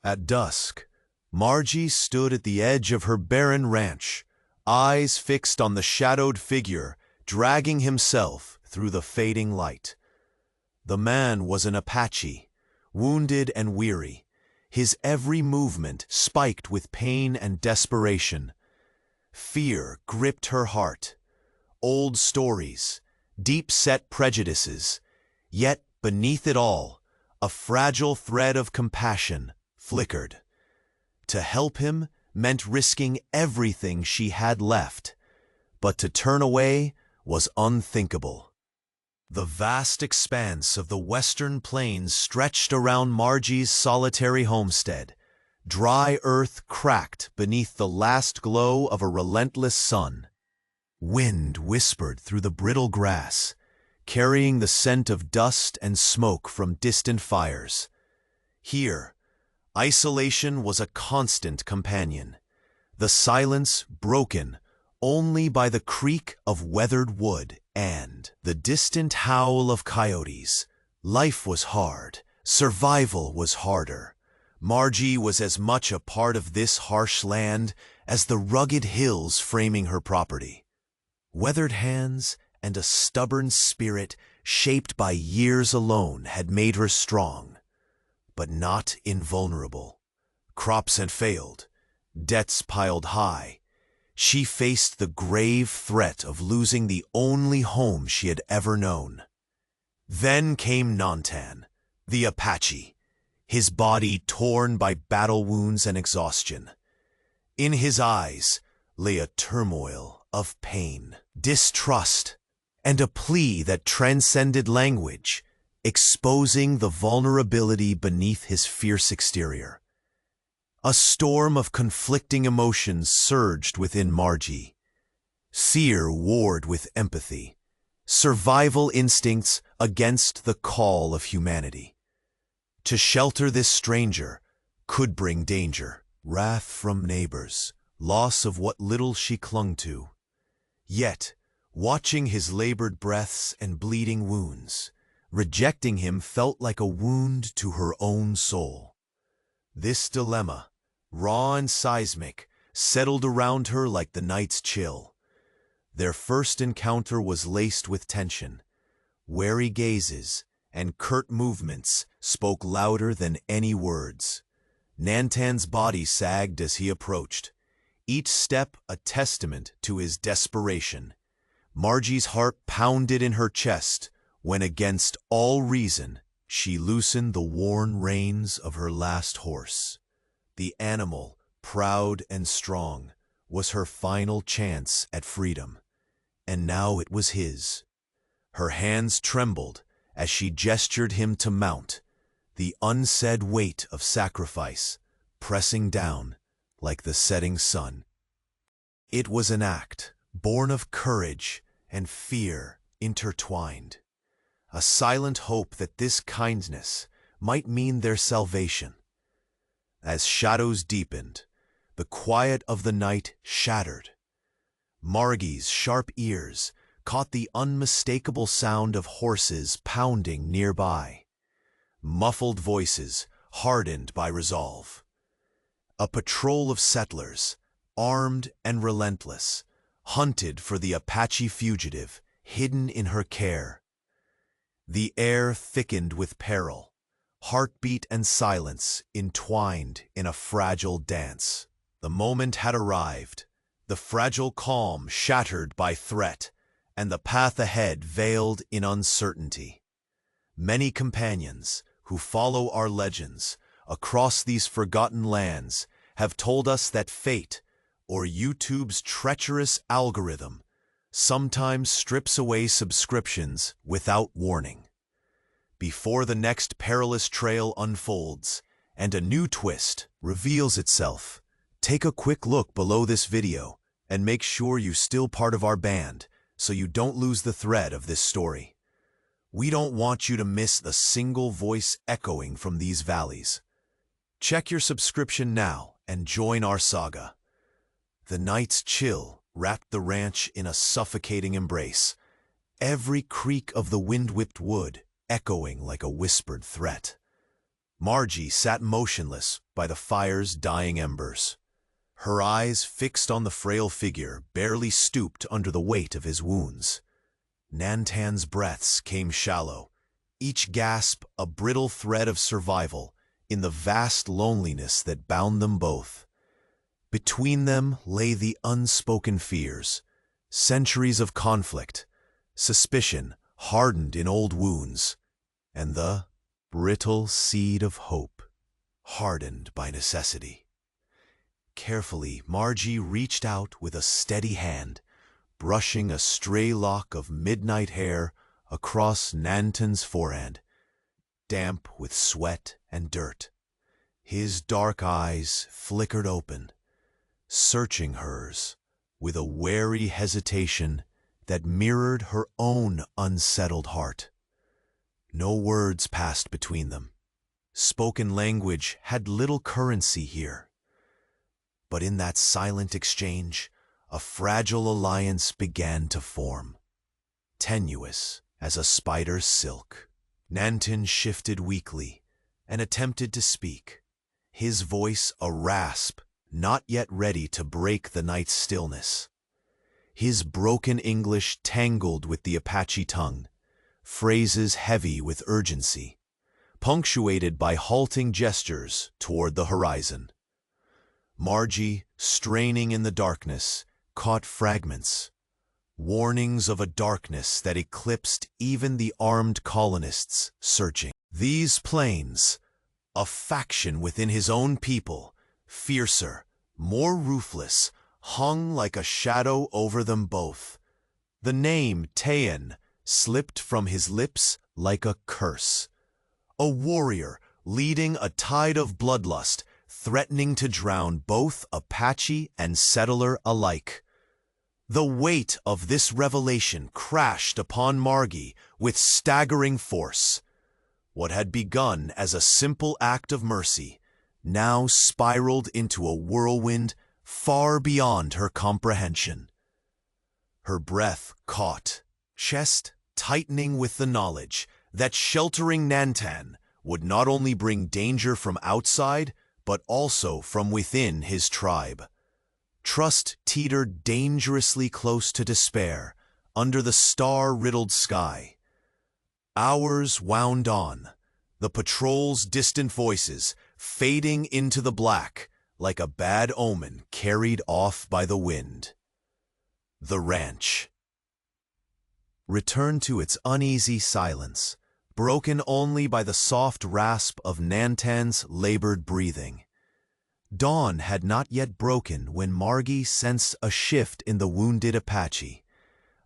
At dusk, Margie stood at the edge of her barren ranch, eyes fixed on the shadowed figure dragging himself through the fading light. The man was an Apache, wounded and weary, his every movement spiked with pain and desperation. Fear gripped her heart. Old stories, deep-set prejudices, yet beneath it all, a fragile thread of compassion flickered. To help him meant risking everything she had left, but to turn away was unthinkable. The vast expanse of the western plains stretched around Margie's solitary homestead, dry earth cracked beneath the last glow of a relentless sun. Wind whispered through the brittle grass, carrying the scent of dust and smoke from distant fires. Here, isolation was a constant companion, the silence broken only by the creak of weathered wood and the distant howl of coyotes. Life was hard, survival was harder. Margie was as much a part of this harsh land as the rugged hills framing her property. Weathered hands and a stubborn spirit shaped by years alone had made her strong, but not invulnerable. Crops had failed, debts piled high. She faced the grave threat of losing the only home she had ever known. Then came Nantan, the Apache, his body torn by battle wounds and exhaustion. In his eyes lay a turmoil of pain, distrust, and a plea that transcended language, exposing the vulnerability beneath his fierce exterior. A storm of conflicting emotions surged within Margie. Fear warred with empathy, survival instincts against the call of humanity. To shelter this stranger could bring danger, wrath from neighbors, loss of what little she clung to. Yet, watching his labored breaths and bleeding wounds, rejecting him felt like a wound to her own soul. This dilemma, raw and seismic, settled around her like the night's chill. Their first encounter was laced with tension. Wary gazes and curt movements spoke louder than any words. Nantan's body sagged as he approached, each step a testament to his desperation. Margie's heart pounded in her chest when, against all reason, she loosened the worn reins of her last horse. The animal, proud and strong, was her final chance at freedom, and now it was his. Her hands trembled as she gestured him to mount, the unsaid weight of sacrifice pressing down like the setting sun. It was an act born of courage and fear intertwined, a silent hope that this kindness might mean their salvation. As shadows deepened, the quiet of the night shattered. Margie's sharp ears caught the unmistakable sound of horses pounding nearby, muffled voices hardened by resolve. A patrol of settlers, armed and relentless, hunted for the Apache fugitive hidden in her care. The air thickened with peril, heartbeat and silence entwined in a fragile dance. The moment had arrived, the fragile calm shattered by threat, and the path ahead veiled in uncertainty. Many companions who follow our legends across these forgotten lands have told us that fate, or YouTube's treacherous algorithm, sometimes strips away subscriptions without warning. Before the next perilous trail unfolds and a new twist reveals itself, take a quick look below this video and make sure you're still part of our band so you don't lose the thread of this story. We don't want you to miss the single voice echoing from these valleys. Check your subscription now and join our saga. The night's chill wrapped the ranch in a suffocating embrace, every creak of the wind-whipped wood echoing like a whispered threat. Margie sat motionless by the fire's dying embers, her eyes fixed on the frail figure barely stooped under the weight of his wounds. Nantan's breaths came shallow, each gasp a brittle thread of survival in the vast loneliness that bound them both. Between them lay the unspoken fears, centuries of conflict, suspicion hardened in old wounds, and the brittle seed of hope, hardened by necessity. Carefully, Margie reached out with a steady hand, brushing a stray lock of midnight hair across Nantan's forehead, damp with sweat and dirt. His dark eyes flickered open, searching hers with a wary hesitation that mirrored her own unsettled heart. No words passed between them. Spoken language had little currency here. But in that silent exchange, a fragile alliance began to form. Tenuous as a spider's silk, Nantan shifted weakly and attempted to speak, his voice a rasp not yet ready to break the night's stillness. His broken English tangled with the Apache tongue, phrases heavy with urgency, punctuated by halting gestures toward the horizon. Margie, straining in the darkness, caught fragments, warnings of a darkness that eclipsed even the armed colonists searching. These plains, a faction within his own people, fiercer, more ruthless, hung like a shadow over them both. The name Tayan slipped from his lips like a curse. A warrior leading a tide of bloodlust, threatening to drown both Apache and settler alike. The weight of this revelation crashed upon Margie with staggering force. What had begun as a simple act of mercy now spiraled into a whirlwind far beyond her comprehension. Her breath caught, chest tightening with the knowledge that sheltering Nantan would not only bring danger from outside, but also from within his tribe. Trust teetered dangerously close to despair under the star-riddled sky. Hours wound on, the patrol's distant voices fading into the black like a bad omen carried off by the wind. The ranch returned to its uneasy silence, broken only by the soft rasp of Nantan's labored breathing. Dawn had not yet broken when Margie sensed a shift in the wounded Apache,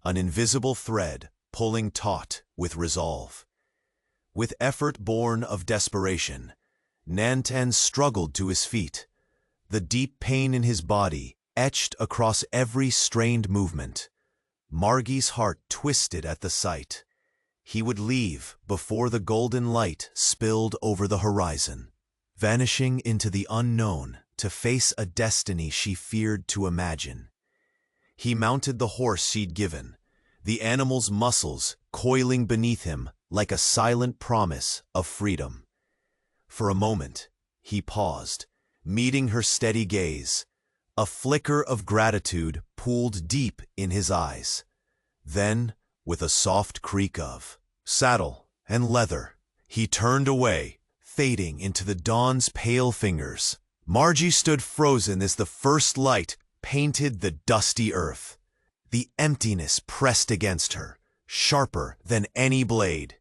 an invisible thread pulling taut with resolve. With effort born of desperation, Nantan struggled to his feet, the deep pain in his body etched across every strained movement. Margie's heart twisted at the sight. He would leave before the golden light spilled over the horizon, vanishing into the unknown to face a destiny she feared to imagine. He mounted the horse she'd given, the animal's muscles coiling beneath him like a silent promise of freedom. For a moment, he paused, meeting her steady gaze. A flicker of gratitude pooled deep in his eyes. Then, with a soft creak of saddle and leather, he turned away, fading into the dawn's pale fingers. Margie stood frozen as the first light painted the dusty earth. The emptiness pressed against her, sharper than any blade.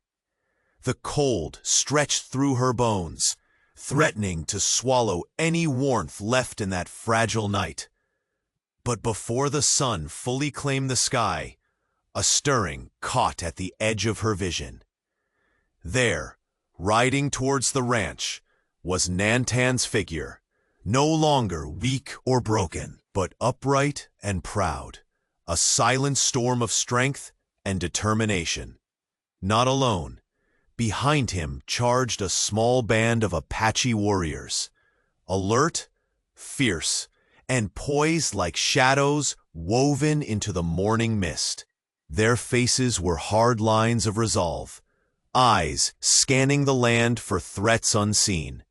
The cold stretched through her bones, threatening to swallow any warmth left in that fragile night. But before the sun fully claimed the sky, a stirring caught at the edge of her vision. There, riding towards the ranch, was Nantan's figure, no longer weak or broken, but upright and proud, a silent storm of strength and determination. Not alone. Behind him charged a small band of Apache warriors, alert, fierce, and poised like shadows woven into the morning mist. Their faces were hard lines of resolve, eyes scanning the land for threats unseen.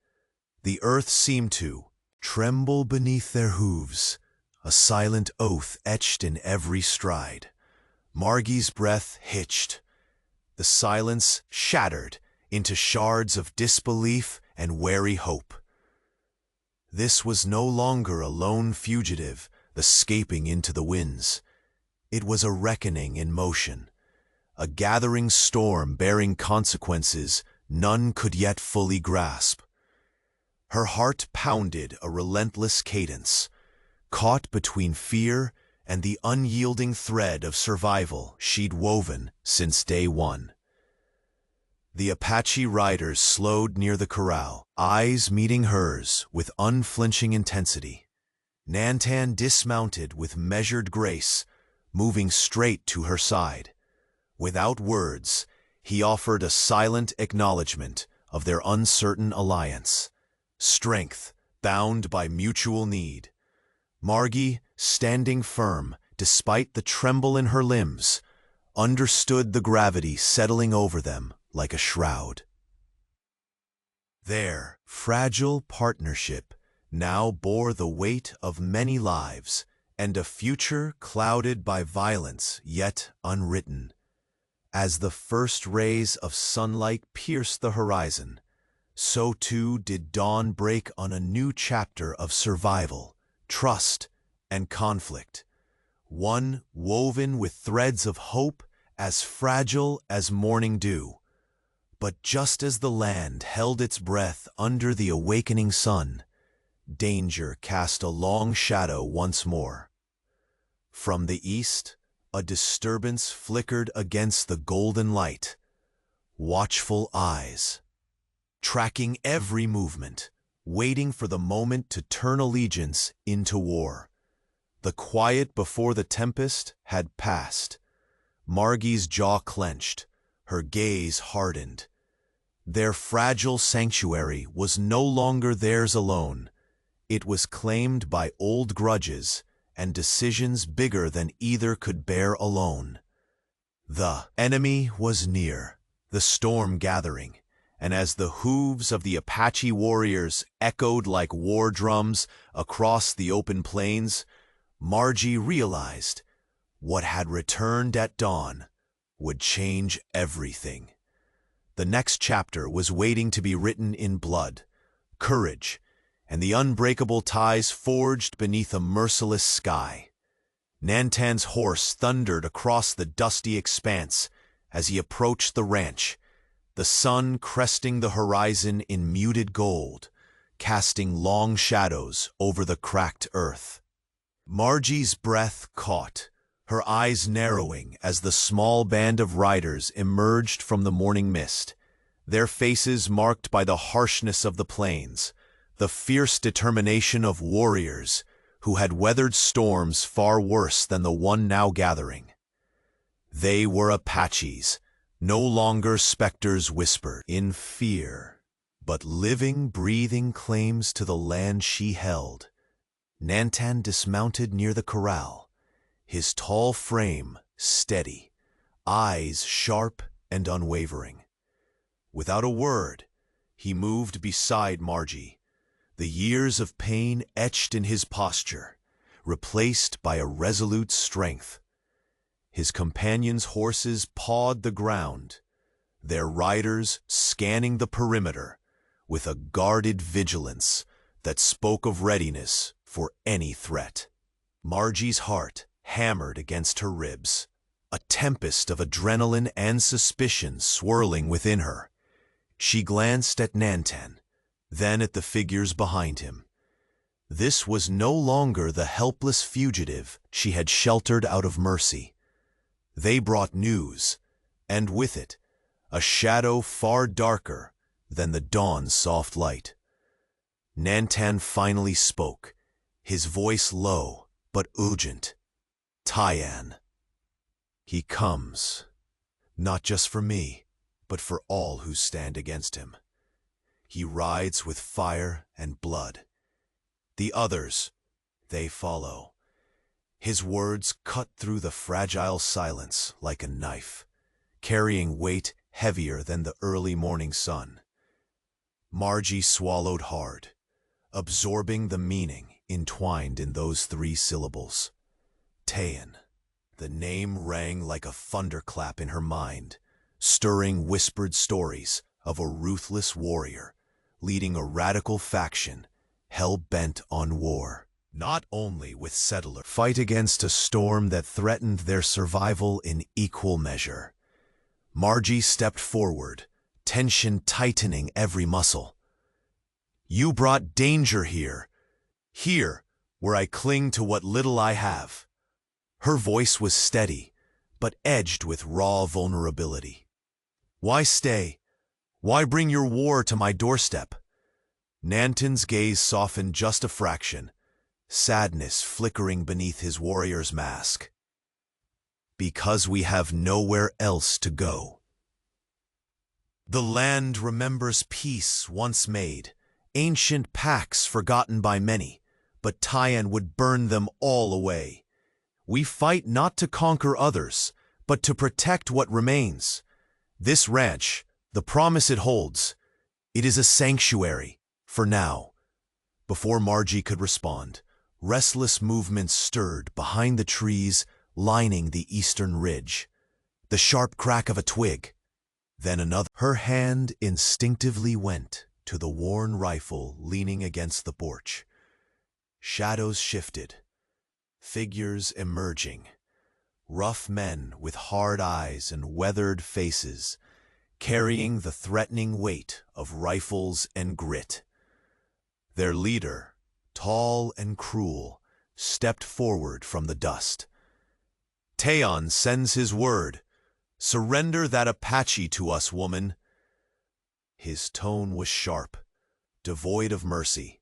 The earth seemed to tremble beneath their hooves, a silent oath etched in every stride. Margie's breath hitched. The silence shattered into shards of disbelief and wary hope. This was no longer a lone fugitive escaping into the winds. It was a reckoning in motion, a gathering storm bearing consequences none could yet fully grasp. Her heart pounded a relentless cadence, caught between fear and the unyielding thread of survival she'd woven since day one. The Apache riders slowed near the corral, eyes meeting hers with unflinching intensity. Nantan dismounted with measured grace, moving straight to her side. Without words, he offered a silent acknowledgement of their uncertain alliance. Strength, bound by mutual need. Margie, standing firm despite the tremble in her limbs, understood the gravity settling over them like a shroud. Their fragile partnership now bore the weight of many lives and a future clouded by violence yet unwritten. As the first rays of sunlight pierced the horizon, so too did dawn break on a new chapter of survival, trust, and conflict, one woven with threads of hope as fragile as morning dew. But just as the land held its breath under the awakening sun, danger cast a long shadow once more. From the east, a disturbance flickered against the golden light. Watchful eyes, tracking every movement, waiting for the moment to turn allegiance into war. The quiet before the tempest had passed. Margie's jaw clenched, her gaze hardened. Their fragile sanctuary was no longer theirs alone. It was claimed by old grudges and decisions bigger than either could bear alone. The enemy was near, the storm gathering, and as the hooves of the Apache warriors echoed like war drums across the open plains, Margie realized what had returned at dawn would change everything. The next chapter was waiting to be written in blood, courage, and the unbreakable ties forged beneath a merciless sky. Nantan's horse thundered across the dusty expanse as he approached the ranch, the sun cresting the horizon in muted gold, casting long shadows over the cracked earth. Margie's breath caught, her eyes narrowing as the small band of riders emerged from the morning mist, their faces marked by the harshness of the plains, the fierce determination of warriors who had weathered storms far worse than the one now gathering. They were Apaches, no longer specters whispered in fear, but living, breathing claims to the land she held. Nantan dismounted near the corral, his tall frame steady, eyes sharp and unwavering. Without a word, he moved beside Margie, the years of pain etched in his posture, replaced by a resolute strength. His companions' horses pawed the ground, their riders scanning the perimeter with a guarded vigilance that spoke of readiness for any threat. Margie's heart hammered against her ribs, a tempest of adrenaline and suspicion swirling within her. She glanced at Nantan, then at the figures behind him. This was no longer the helpless fugitive she had sheltered out of mercy. They brought news, and with it, a shadow far darker than the dawn's soft light. Nantan finally spoke, his voice low but urgent. "Tyann. He comes, not just for me, but for all who stand against him. He rides with fire and blood. The others, they follow." His words cut through the fragile silence like a knife, carrying weight heavier than the early morning sun. Margie swallowed hard, absorbing the meaning entwined in those 3 syllables. Tayan. The name rang like a thunderclap in her mind, stirring whispered stories of a ruthless warrior leading a radical faction hell-bent on war. Not only with settlers, fight against a storm that threatened their survival in equal measure. Margie stepped forward, tension tightening every muscle. You brought danger here. Here, where I cling to what little I have. Her voice was steady, but edged with raw vulnerability. Why stay? Why bring your war to my doorstep? Nanton's gaze softened just a fraction, sadness flickering beneath his warrior's mask. Because we have nowhere else to go. The land remembers peace once made, ancient pacts forgotten by many, but Tayan would burn them all away. We fight not to conquer others, but to protect what remains. This ranch, the promise it holds, it is a sanctuary, for now. Before Margie could respond, restless movements stirred behind the trees lining the eastern ridge. The sharp crack of a twig, then another. Her hand instinctively went to the worn rifle leaning against the porch. Shadows shifted, figures emerging, rough men with hard eyes and weathered faces, carrying the threatening weight of rifles and grit. Their leader, tall and cruel, stepped forward from the dust. Tayan sends his word. Surrender that Apache to us, woman. His tone was sharp, devoid of mercy.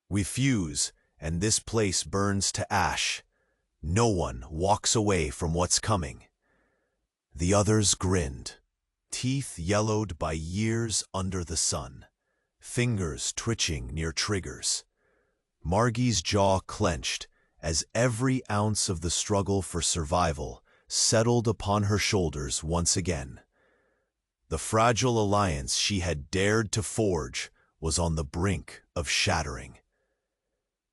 We fuse, and this place burns to ash. No one walks away from what's coming. The others grinned, teeth yellowed by years under the sun, fingers twitching near triggers. Margie's jaw clenched as every ounce of the struggle for survival settled upon her shoulders once again. The fragile alliance she had dared to forge was on the brink of shattering.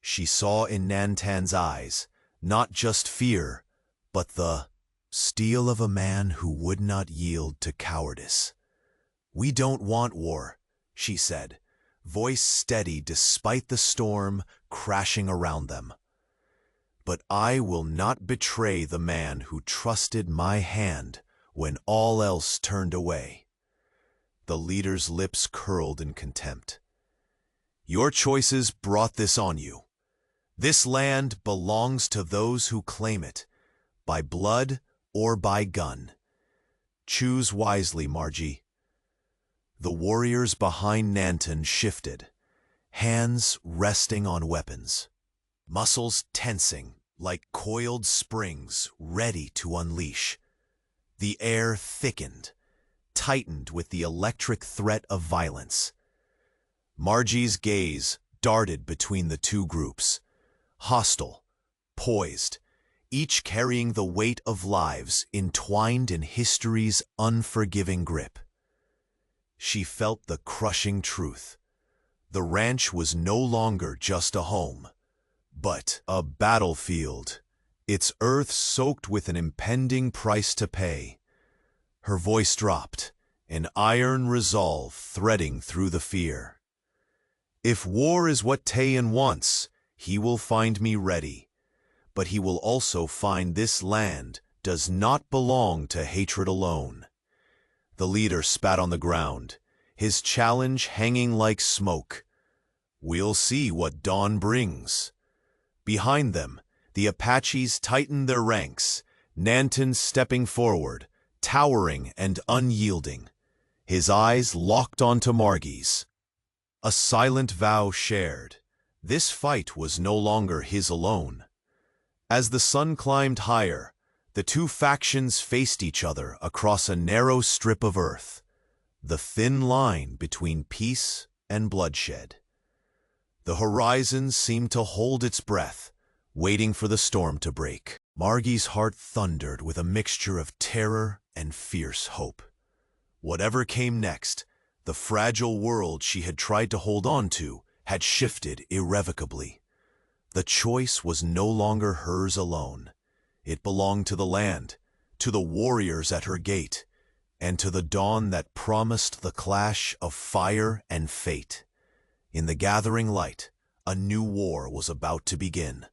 She saw in Nanton's eyes not just fear, but the steel of a man who would not yield to cowardice. "We don't want war," she said, voice steady despite the storm crashing around them. "But I will not betray the man who trusted my hand when all else turned away." The leader's lips curled in contempt. "Your choices brought this on you. This land belongs to those who claim it, by blood or by gun. Choose wisely, Margie." The warriors behind Nanton shifted, hands resting on weapons, muscles tensing like coiled springs ready to unleash. The air thickened, tightened with the electric threat of violence. Margie's gaze darted between the two groups, hostile, poised, each carrying the weight of lives entwined in history's unforgiving grip. She felt the crushing truth. The ranch was no longer just a home, but a battlefield, its earth soaked with an impending price to pay. Her voice dropped, an iron resolve threading through the fear. "If war is what Tayan wants, he will find me ready. But he will also find this land does not belong to hatred alone." The leader spat on the ground, his challenge hanging like smoke. "We'll see what dawn brings." Behind them, the Apaches tightened their ranks, Nanton stepping forward, towering and unyielding, his eyes locked onto Margie's. A silent vow shared. This fight was no longer his alone. As the sun climbed higher, the two factions faced each other across a narrow strip of earth, the thin line between peace and bloodshed. The horizon seemed to hold its breath, waiting for the storm to break. Margie's heart thundered with a mixture of terror and fierce hope. Whatever came next, the fragile world she had tried to hold on to had shifted irrevocably. The choice was no longer hers alone. It belonged to the land, to the warriors at her gate, and to the dawn that promised the clash of fire and fate. In the gathering light, a new war was about to begin.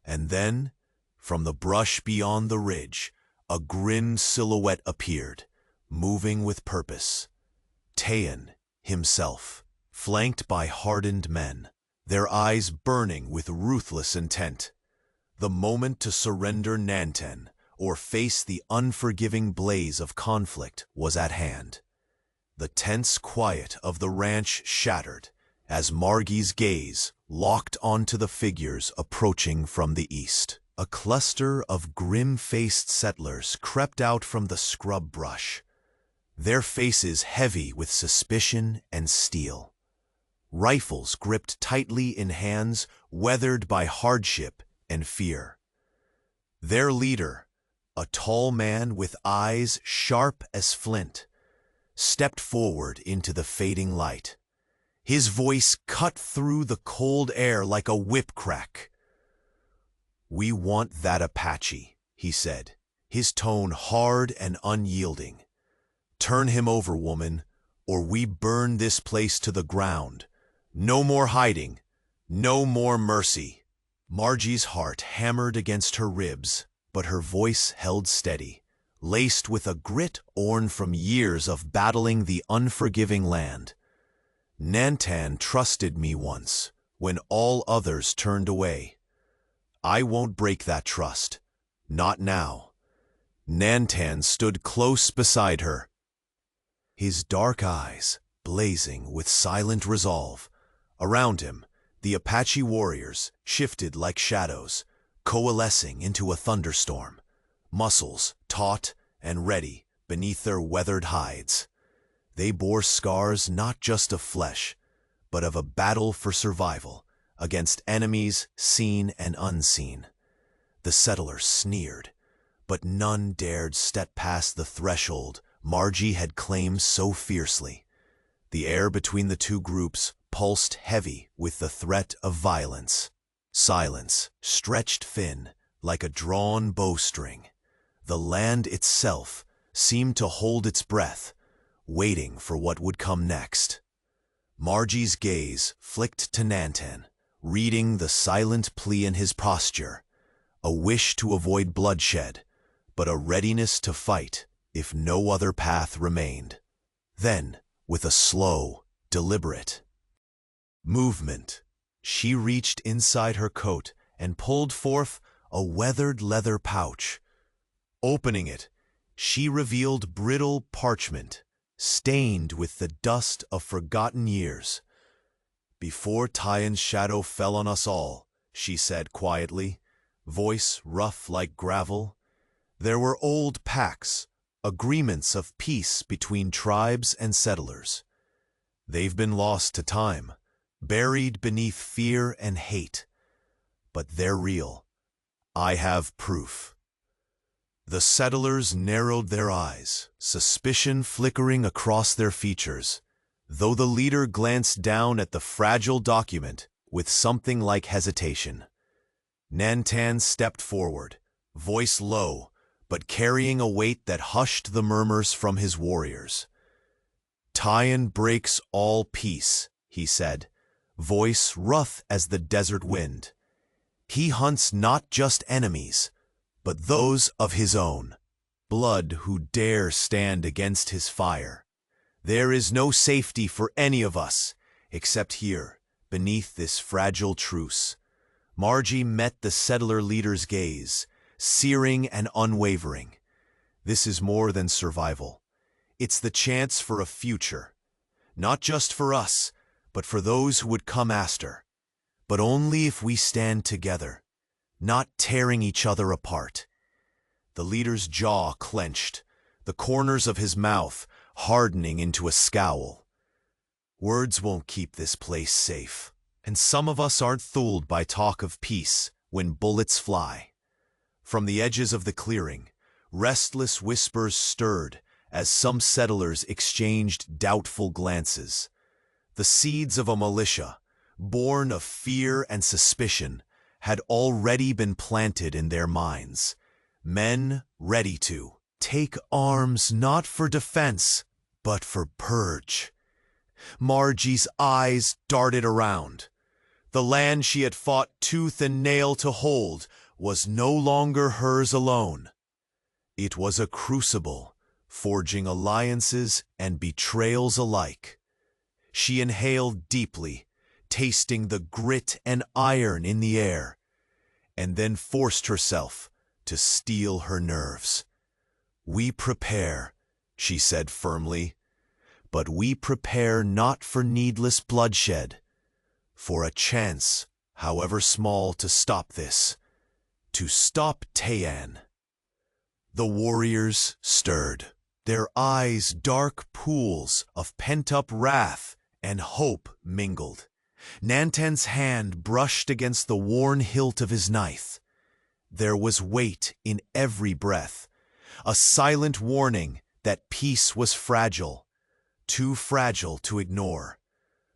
And then, from the brush beyond the ridge, a grim silhouette appeared, moving with purpose. Tayan himself, flanked by hardened men, their eyes burning with ruthless intent. The moment to surrender Nanten or face the unforgiving blaze of conflict was at hand. The tense quiet of the ranch shattered as Margie's gaze locked onto the figures approaching from the east. A cluster of grim-faced settlers crept out from the scrub brush, their faces heavy with suspicion and steel. Rifles gripped tightly in hands weathered by hardship and fear. Their leader, a tall man with eyes sharp as flint, stepped forward into the fading light. His voice cut through the cold air like a whip crack. "We want that Apache," he said, his tone hard and unyielding. "Turn him over, woman, or we burn this place to the ground. No more hiding, no more mercy." Margie's heart hammered against her ribs, but her voice held steady, laced with a grit born from years of battling the unforgiving land. "Nantan trusted me once, when all others turned away. I won't break that trust. Not now." Nantan stood close beside her, his dark eyes blazing with silent resolve. Around him, the Apache warriors shifted like shadows, coalescing into a thunderstorm, muscles taut and ready beneath their weathered hides. They bore scars not just of flesh, but of a battle for survival against enemies seen and unseen. The settlers sneered, but none dared step past the threshold Margie had claimed so fiercely. The air between the two groups pulsed heavy with the threat of violence. Silence stretched thin like a drawn bowstring. The land itself seemed to hold its breath, waiting for what would come next. Margie's gaze flicked to Nantan, reading the silent plea in his posture, a wish to avoid bloodshed, but a readiness to fight if no other path remained. Then, with a slow, deliberate movement, she reached inside her coat and pulled forth a weathered leather pouch. Opening it, she revealed brittle parchment, stained with the dust of forgotten years. "Before Tayan's shadow fell on us all," she said quietly, voice rough like gravel, "there were old pacts, agreements of peace between tribes and settlers. They've been lost to time, buried beneath fear and hate. But they're real. I have proof." The settlers narrowed their eyes, suspicion flickering across their features, though the leader glanced down at the fragile document with something like hesitation. Nantan stepped forward, voice low, but carrying a weight that hushed the murmurs from his warriors. "Tayan breaks all peace," he said, voice rough as the desert wind. "He hunts not just enemies, but those of his own blood who dare stand against his fire. There is no safety for any of us, except here, beneath this fragile truce." Margie met the settler leader's gaze, searing and unwavering. "This is more than survival. It's the chance for a future. Not just for us, but for those who would come after. But only if we stand together, not tearing each other apart." The leader's jaw clenched, the corners of his mouth hardening into a scowl. "Words won't keep this place safe, and some of us aren't fooled by talk of peace when bullets fly." From the edges of the clearing, restless whispers stirred as some settlers exchanged doubtful glances. The seeds of a militia, born of fear and suspicion, had already been planted in their minds. Men ready to take arms not for defense, but for purge. Margie's eyes darted around. The land she had fought tooth and nail to hold was no longer hers alone. It was a crucible, forging alliances and betrayals alike. She inhaled deeply, tasting the grit and iron in the air, and then forced herself to steel her nerves. "We prepare," she said firmly, "but we prepare not for needless bloodshed, for a chance, however small, to stop this, to stop Tayan." The warriors stirred, their eyes dark pools of pent-up wrath and hope mingled. Nantan's hand brushed against the worn hilt of his knife. There was weight in every breath, a silent warning that peace was fragile, too fragile to ignore.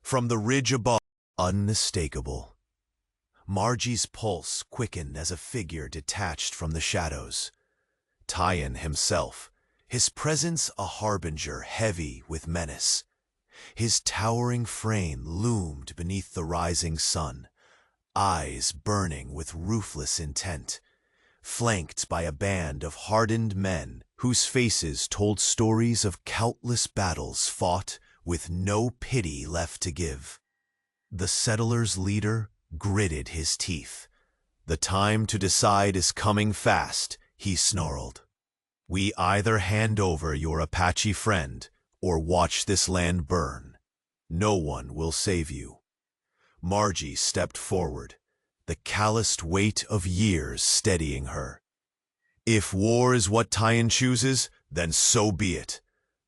From the ridge above, unmistakable. Margie's pulse quickened as a figure detached from the shadows. Tayan himself, his presence a harbinger heavy with menace. His towering frame loomed beneath the rising sun, eyes burning with ruthless intent, flanked by a band of hardened men whose faces told stories of countless battles fought with no pity left to give. The settlers' leader gritted his teeth. "The time to decide is coming fast," he snarled. "We either hand over your Apache friend or watch this land burn. No one will save you." Margie stepped forward, the calloused weight of years steadying her. "If war is what Tayan chooses, then so be it.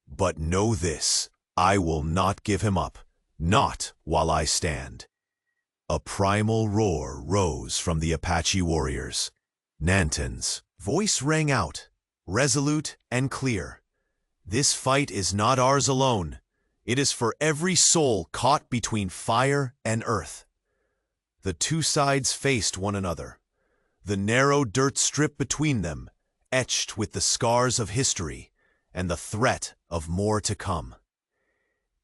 But know this, I will not give him up, not while I stand." A primal roar rose from the Apache warriors. Nantan's voice rang out, resolute and clear. "This fight is not ours alone. It is for every soul caught between fire and earth." The two sides faced one another, the narrow dirt strip between them etched with the scars of history and the threat of more to come.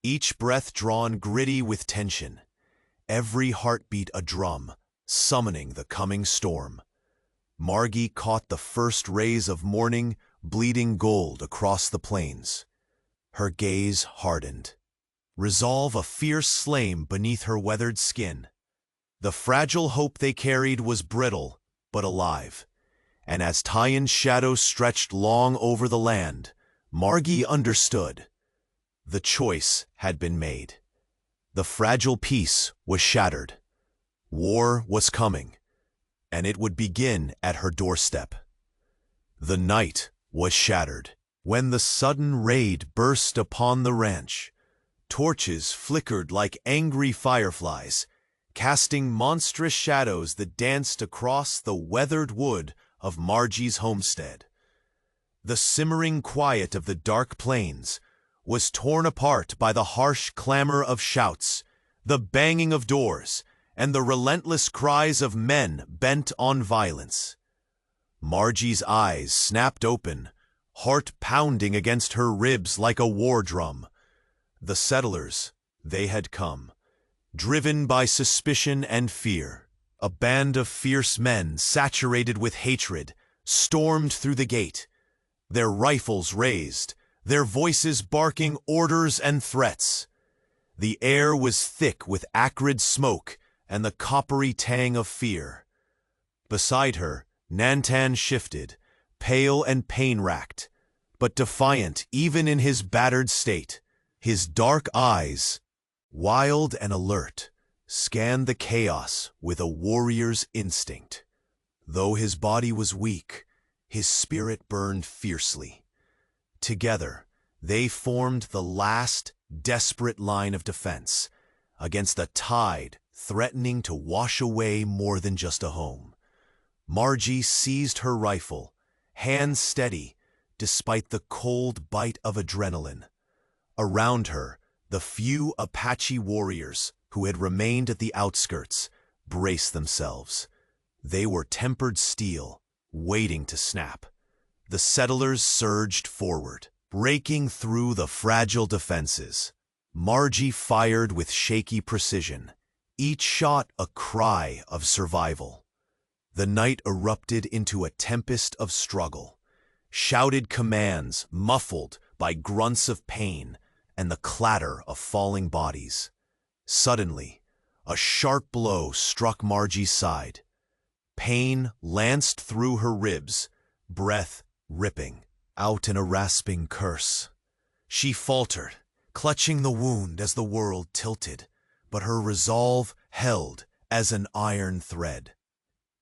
Each breath drawn gritty with tension, every heartbeat a drum, summoning the coming storm. Margie caught the first rays of morning bleeding gold across the plains. Her gaze hardened, resolve a fierce flame beneath her weathered skin. The fragile hope they carried was brittle but alive, and as Tayan's shadow stretched long over the land, Margie understood. The choice had been made. The fragile peace was shattered. War was coming, and it would begin at her doorstep. The night was shattered when the sudden raid burst upon the ranch. Torches flickered like angry fireflies, casting monstrous shadows that danced across the weathered wood of Margie's homestead. The simmering quiet of the dark plains was torn apart by the harsh clamor of shouts, the banging of doors, and the relentless cries of men bent on violence. Margie's eyes snapped open, heart pounding against her ribs like a war drum. The settlers, they had come, driven by suspicion and fear. A band of fierce men, saturated with hatred, stormed through the gate, their rifles raised, their voices barking orders and threats. The air was thick with acrid smoke and the coppery tang of fear. Beside her, Nantan shifted, pale and pain-racked, but defiant even in his battered state. His dark eyes, wild and alert, scanned the chaos with a warrior's instinct. Though his body was weak, his spirit burned fiercely. Together, they formed the last desperate line of defense against a tide threatening to wash away more than just a home. Margie seized her rifle, hands steady, despite the cold bite of adrenaline. Around her, the few Apache warriors who had remained at the outskirts braced themselves. They were tempered steel, waiting to snap. The settlers surged forward, breaking through the fragile defenses. Margie fired with shaky precision, each shot a cry of survival. The night erupted into a tempest of struggle. Shouted commands muffled by grunts of pain and the clatter of falling bodies. Suddenly, a sharp blow struck Margie's side. Pain lanced through her ribs, breath ripping out in a rasping curse. She faltered, clutching the wound as the world tilted, but her resolve held as an iron thread.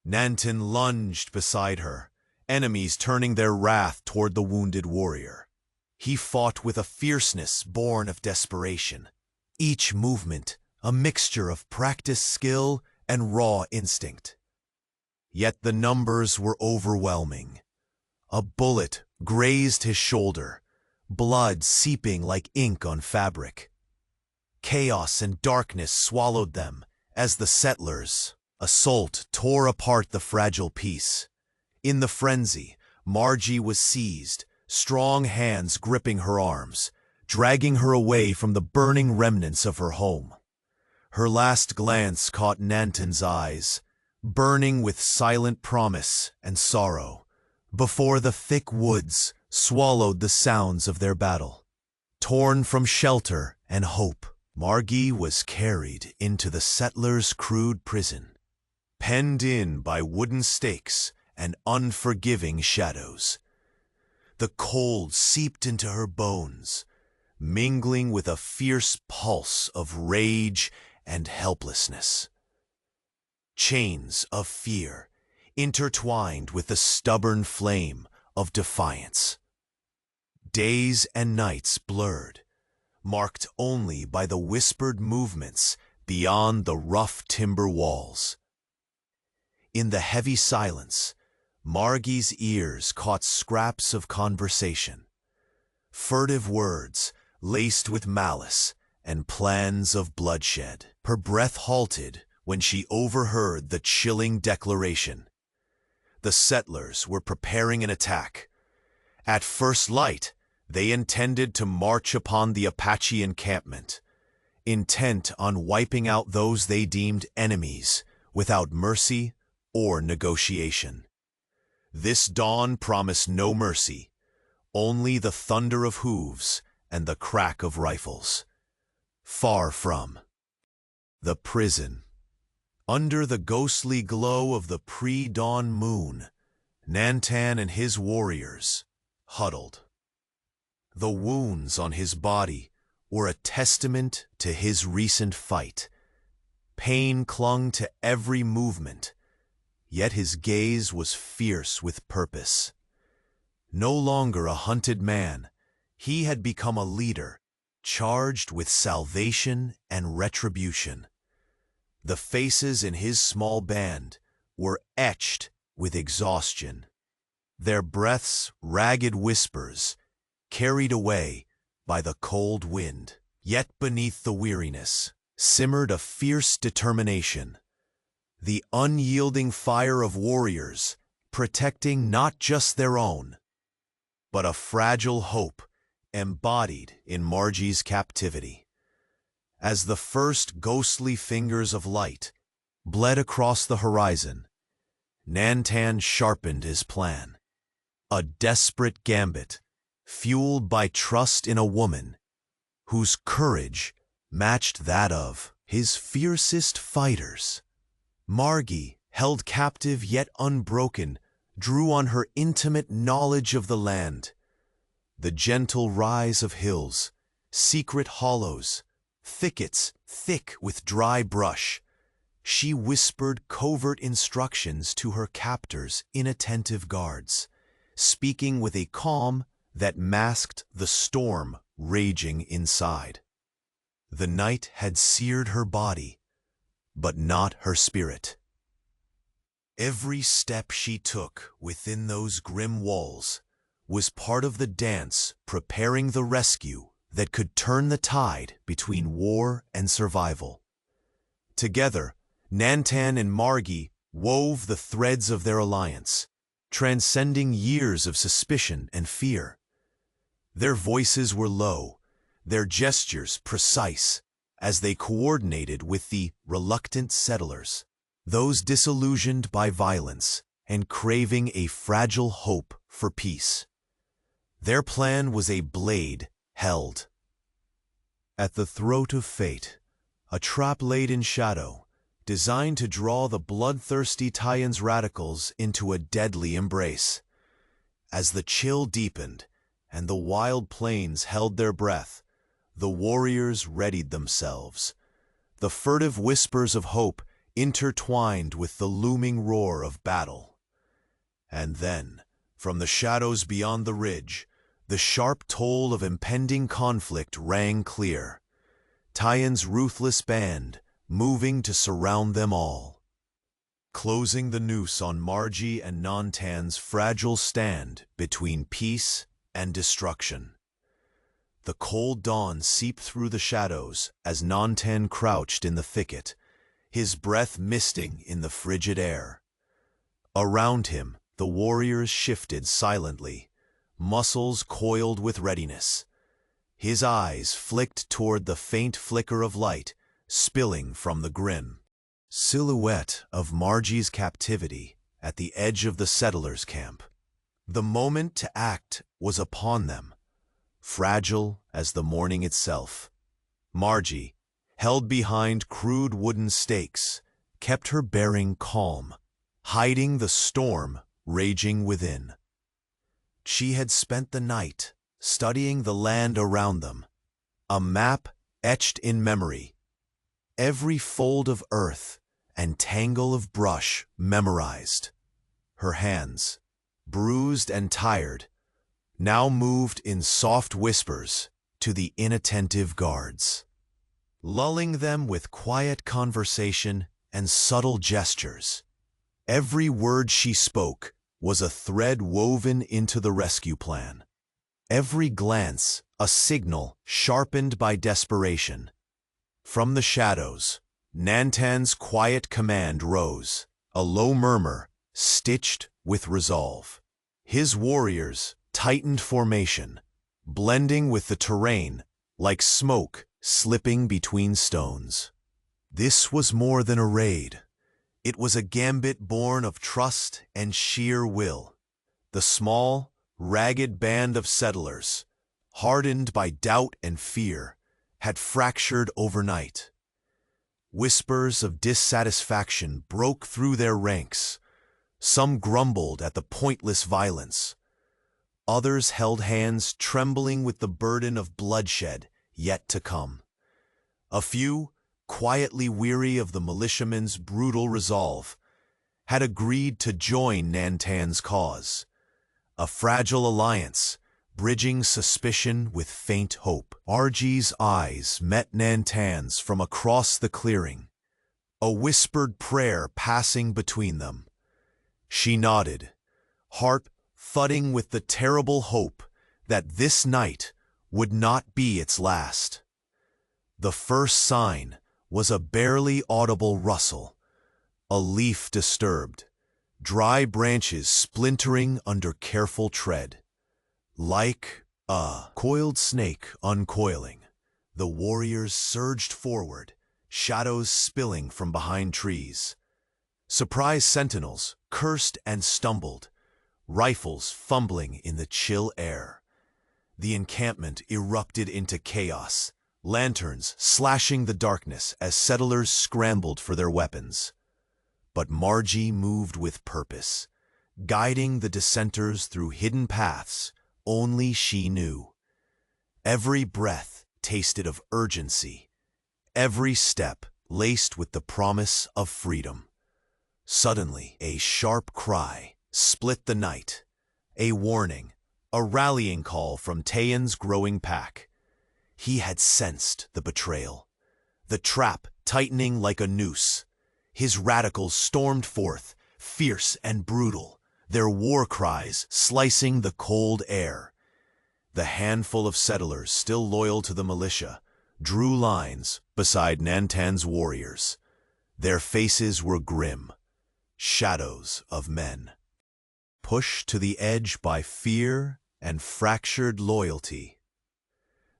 Nantan lunged beside her, enemies turning their wrath toward the wounded warrior. He fought with a fierceness born of desperation, each movement a mixture of practiced skill and raw instinct. Yet the numbers were overwhelming. A bullet grazed his shoulder, blood seeping like ink on fabric. Chaos and darkness swallowed them as the settlers' assault tore apart the fragile peace. In the frenzy, Margie was seized, strong hands gripping her arms, dragging her away from the burning remnants of her home. Her last glance caught Nantan's eyes, burning with silent promise and sorrow, before the thick woods swallowed the sounds of their battle. Torn from shelter and hope, Margie was carried into the settlers' crude prison, penned in by wooden stakes and unforgiving shadows. The cold seeped into her bones, mingling with a fierce pulse of rage and helplessness. Chains of fear intertwined with the stubborn flame of defiance. Days and nights blurred, marked only by the whispered movements beyond the rough timber walls. In the heavy silence, Margie's ears caught scraps of conversation, furtive words laced with malice and plans of bloodshed. Her breath halted when she overheard the chilling declaration. The settlers were preparing an attack. At first light, they intended to march upon the Apache encampment, intent on wiping out those they deemed enemies without mercy or negotiation. This dawn promised no mercy, only the thunder of hooves and the crack of rifles. Far from the prison, under the ghostly glow of the pre-dawn moon, Nantan and his warriors huddled. The wounds on his body were a testament to his recent fight. Pain clung to every movement, yet his gaze was fierce with purpose. No longer a hunted man, he had become a leader, charged with salvation and retribution. The faces in his small band were etched with exhaustion, their breaths ragged whispers, carried away by the cold wind. Yet beneath the weariness simmered a fierce determination, the unyielding fire of warriors protecting not just their own, but a fragile hope embodied in Margie's captivity. As the first ghostly fingers of light bled across the horizon, Nantan sharpened his plan. A desperate gambit, fueled by trust in a woman whose courage matched that of his fiercest fighters. Margie, held captive yet unbroken, drew on her intimate knowledge of the land. The gentle rise of hills, secret hollows, thickets thick with dry brush. She whispered covert instructions to her captors' inattentive guards, speaking with a calm that masked the storm raging inside. The night had seared her body, but not her spirit. Every step she took within those grim walls was part of the dance preparing the rescue that could turn the tide between war and survival. Together, Nantan and Margi wove the threads of their alliance, transcending years of suspicion and fear. Their voices were low, their gestures precise, as they coordinated with the reluctant settlers, those disillusioned by violence and craving a fragile hope for peace. Their plan was a blade held at the throat of fate, a trap laid in shadow, designed to draw the bloodthirsty Taiyan's radicals into a deadly embrace. As the chill deepened and the wild plains held their breath, the warriors readied themselves. The furtive whispers of hope intertwined with the looming roar of battle. And then, from the shadows beyond the ridge, the sharp toll of impending conflict rang clear. Taiyan's ruthless band, moving to surround them all. Closing the noose on Margi and Nantan's fragile stand between peace and destruction. The cold dawn seeped through the shadows as Nantan crouched in the thicket, his breath misting in the frigid air. Around him, the warriors shifted silently, muscles coiled with readiness. His eyes flicked toward the faint flicker of light spilling from the grim silhouette of Margi's captivity at the edge of the settlers' camp. The moment to act was upon them, fragile as the morning itself. Margi, held behind crude wooden stakes, kept her bearing calm, hiding the storm raging within. She had spent the night studying the land around them, a map etched in memory, every fold of earth and tangle of brush memorized. Her hands, bruised and tired, now moved in soft whispers to the inattentive guards, lulling them with quiet conversation and subtle gestures. Every word she spoke was a thread woven into the rescue plan. Every glance a signal sharpened by desperation. From the shadows, Nantan's quiet command rose, a low murmur stitched with resolve. His warriors tightened formation, blending with the terrain like smoke slipping between stones. This was more than a raid. It was a gambit born of trust and sheer will. The small, ragged band of settlers, hardened by doubt and fear, had fractured overnight. Whispers of dissatisfaction broke through their ranks. Some grumbled at the pointless violence. Others held hands trembling with the burden of bloodshed yet to come. A few, quietly weary of the militiamen's brutal resolve, had agreed to join Nantan's cause. A fragile alliance, bridging suspicion with faint hope. Margi's eyes met Nantan's from across the clearing, a whispered prayer passing between them. She nodded, heart thudding with the terrible hope that this night would not be its last. The first sign was a barely audible rustle, a leaf disturbed, dry branches splintering under careful tread. Like a coiled snake uncoiling, the warriors surged forward, shadows spilling from behind trees. Surprised sentinels cursed and stumbled, rifles fumbling in the chill air. The encampment erupted into chaos, lanterns slashing the darkness as settlers scrambled for their weapons. But Margi moved with purpose, guiding the dissenters through hidden paths only she knew. Every breath tasted of urgency, every step laced with the promise of freedom. Suddenly, a sharp cry split the night, a warning, a rallying call from Taiyan's growing pack. He had sensed the betrayal, the trap tightening like a noose. His radicals stormed forth, fierce and brutal, their war cries slicing the cold air. The handful of settlers still loyal to the militia drew lines beside Nantan's warriors. Their faces were grim, shadows of men, pushed to the edge by fear and fractured loyalty.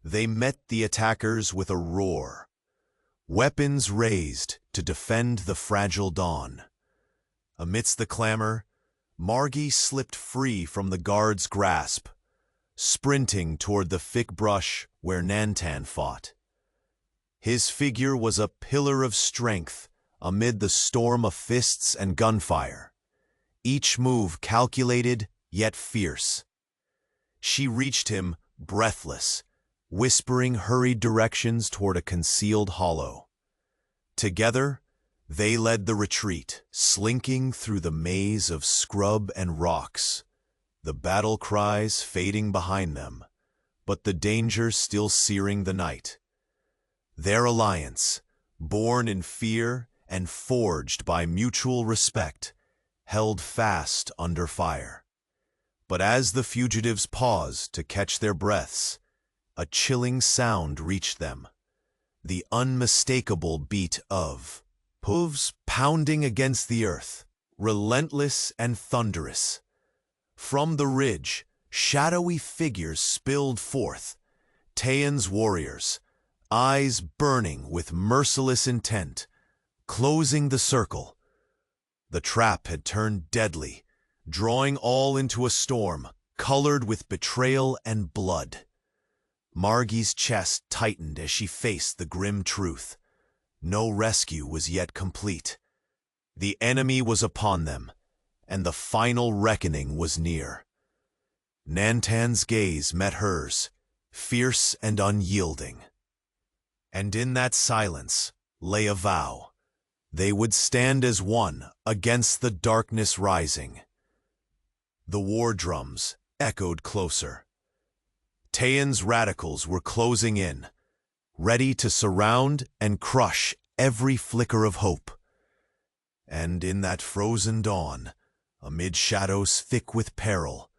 They met the attackers with a roar, weapons raised to defend the fragile dawn. Amidst the clamor, Margi slipped free from the guard's grasp, sprinting toward the thick brush where Nantan fought. His figure was a pillar of strength amid the storm of fists and gunfire, each move calculated yet fierce. She reached him breathless, whispering hurried directions toward a concealed hollow. Together, they led the retreat, slinking through the maze of scrub and rocks, the battle cries fading behind them, but the danger still searing the night. Their alliance, born in fear and forged by mutual respect, held fast under fire. But as the fugitives paused to catch their breaths, a chilling sound reached them, the unmistakable beat of hooves pounding against the earth, relentless and thunderous. From the ridge, shadowy figures spilled forth, Tayan's warriors, eyes burning with merciless intent, closing the circle. The trap had turned deadly, drawing all into a storm, colored with betrayal and blood. Margi's chest tightened as she faced the grim truth. No rescue was yet complete. The enemy was upon them, and the final reckoning was near. Nantan's gaze met hers, fierce and unyielding. And in that silence lay a vow. They would stand as one against the darkness rising. The war drums echoed closer. Tayan's radicals were closing in, ready to surround and crush every flicker of hope. And in that frozen dawn, amid shadows thick with peril,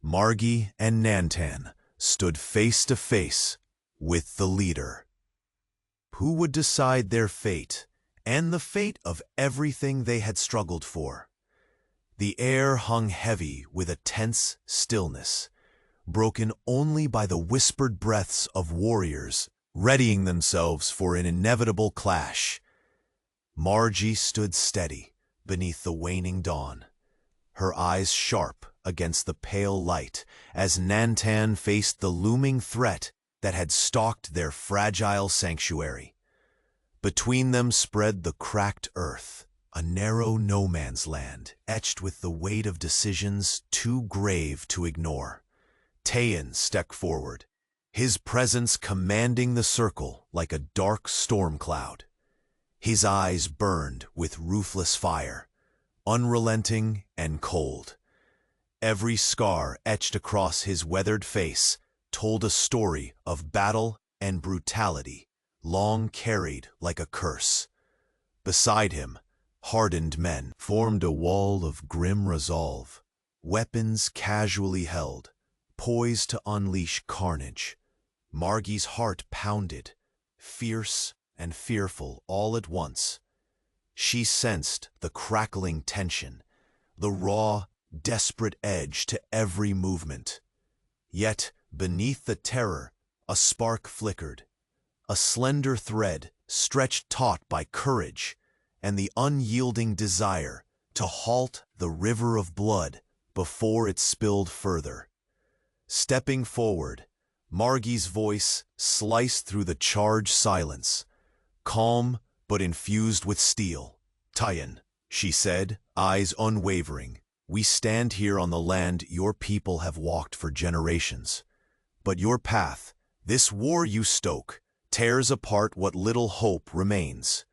Margi and Nantan stood face to face with the leader. Who would decide their fate and the fate of everything they had struggled for? The air hung heavy with a tense stillness, broken only by the whispered breaths of warriors readying themselves for an inevitable clash. Margi stood steady beneath the waning dawn, her eyes sharp against the pale light as Nantan faced the looming threat that had stalked their fragile sanctuary. Between them spread the cracked earth, a narrow no-man's land etched with the weight of decisions too grave to ignore. Tayan stepped forward, his presence commanding the circle like a dark storm cloud. His eyes burned with ruthless fire, unrelenting and cold. Every scar etched across his weathered face told a story of battle and brutality, long carried like a curse. Beside him, hardened men formed a wall of grim resolve, weapons casually held, poised to unleash carnage. Margi's heart pounded, fierce and fearful all at once. She sensed the crackling tension, the raw, desperate edge to every movement. Yet, beneath the terror, a spark flickered, a slender thread stretched taut by courage and the unyielding desire to halt the river of blood before it spilled further. Stepping forward, Margi's voice sliced through the charged silence, calm but infused with steel. "Tayan," she said, eyes unwavering, "we stand here on the land your people have walked for generations. But your path, this war you stoke, tears apart what little hope remains.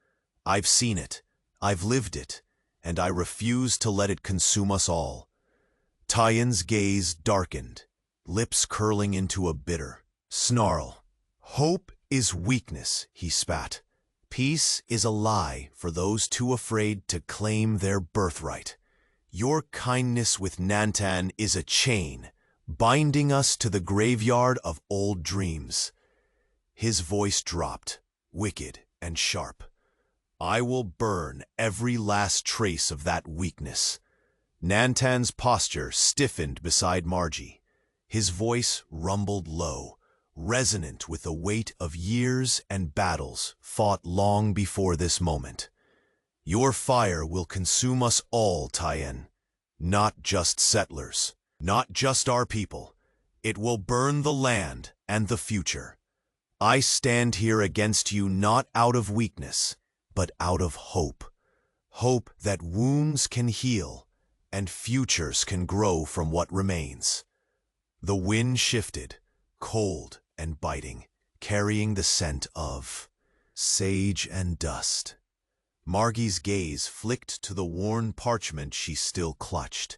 I've seen it, I've lived it, and I refuse to let it consume us all." Tayan's gaze darkened, lips curling into a bitter snarl. "Hope is weakness," he spat. "Peace is a lie for those too afraid to claim their birthright. Your kindness with Nantan is a chain, binding us to the graveyard of old dreams. His voice dropped, wicked and sharp. I will burn every last trace of that weakness. Nantan's posture stiffened beside Margie. His voice rumbled low, resonant with the weight of years and battles fought long before this moment. Your fire will consume us all, Tien. Not just settlers, not just our people. It will burn the land and the future. I stand here against you not out of weakness, but out of hope. Hope that wounds can heal and futures can grow from what remains. The wind shifted, cold and biting, carrying the scent of sage and dust. Margie's gaze flicked to the worn parchment she still clutched,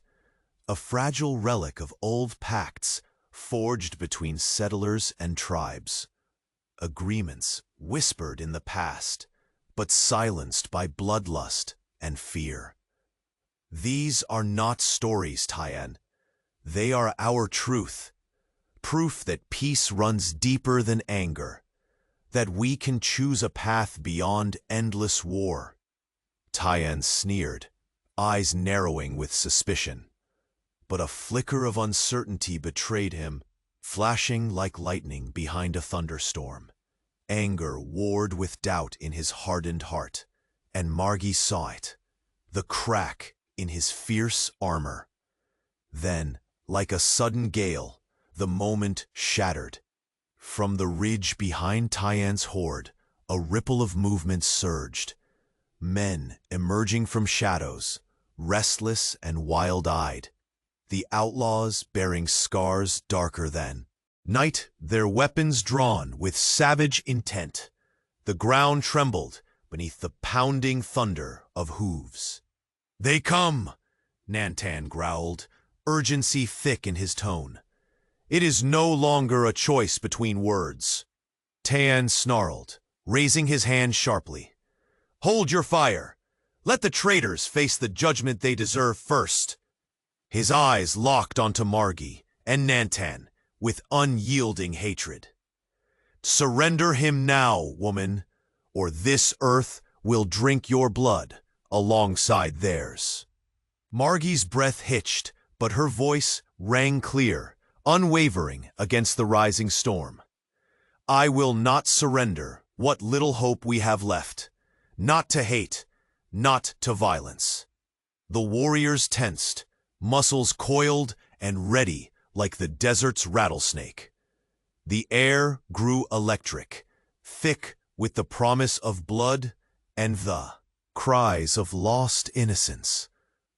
a fragile relic of old pacts forged between settlers and tribes. Agreements whispered in the past, but silenced by bloodlust and fear. These are not stories, Tien. They are our truth. Proof that peace runs deeper than anger, that we can choose a path beyond endless war. Tien sneered, eyes narrowing with suspicion. But a flicker of uncertainty betrayed him, flashing like lightning behind a thunderstorm. Anger warred with doubt in his hardened heart, and Margie saw it, the crack in his fierce armor. Then, like a sudden gale, the moment shattered. From the ridge behind Tien's horde, a ripple of movement surged. Men emerging from shadows, restless and wild-eyed. The outlaws bearing scars darker than night, their weapons drawn with savage intent. The ground trembled beneath the pounding thunder of hooves. "They come!" Nantan growled, urgency thick in his tone. "It is no longer a choice between words." Tien snarled, raising his hand sharply. "Hold your fire! Let the traitors face the judgment they deserve first." His eyes locked onto Margie and Nantan with unyielding hatred. "Surrender him now, woman, or this earth will drink your blood alongside theirs." Margie's breath hitched, but her voice rang clear, unwavering against the rising storm. "I will not surrender what little hope we have left, not to hate, not to violence." The warriors tensed, muscles coiled and ready like the desert's rattlesnake. The air grew electric, thick with the promise of blood and the cries of lost innocence.